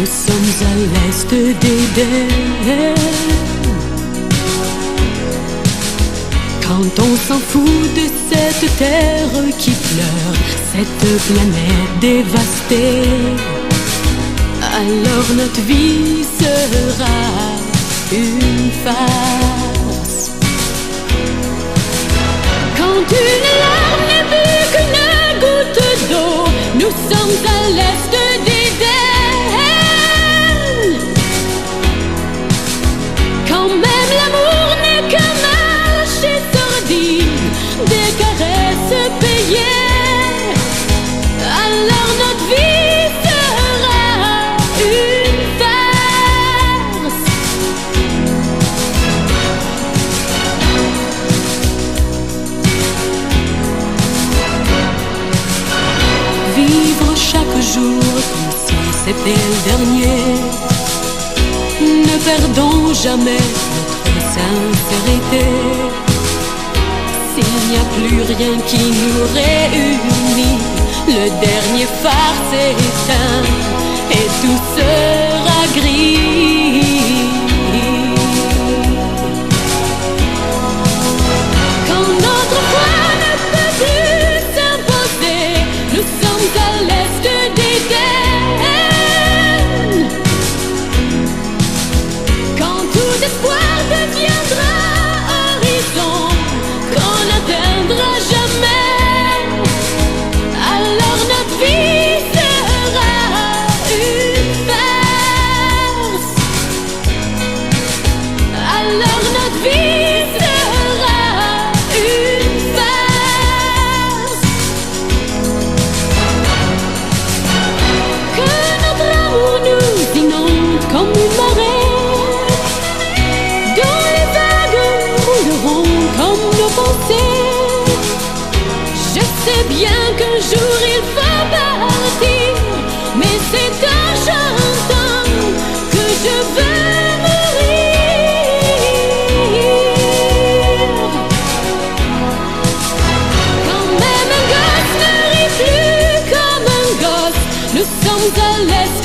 Nous sommes à l'est d'Éden. Quand on s'en fout de cette terre qui pleure, cette planète dévastée, alors notre vie sera une farce. Quand une larme n'est plus qu'une goutte d'eau, nous sommes à l'est d'Éden. Quand même l'amour n'est qu'un marché sordide, des caresses payées, alors notre vie sera une farce. Vivre chaque jour comme si c'était le dernier. Ne perdons jamais notre sincérité. S'il n'y a plus rien qui nous réunit, le dernier phare s'éteint et tout sera gris. Quand notre foi ne peut plus s'imposer, nous sommes à l'est d'Éden. Quand tout espoir deviendra horizon, qu'on n'atteindra jamais, alors notre vie sera une farce. Alors notre vie sera une farce. Que notre amour nous inonde comme une marée, dont les vagues rouleront comme nos pensées. Je sais bien qu'un jour il faut partir, mais c'est en chantant que je veux mourir. Quand même un gosse ne rit plus comme un gosse, nous sommes à l'est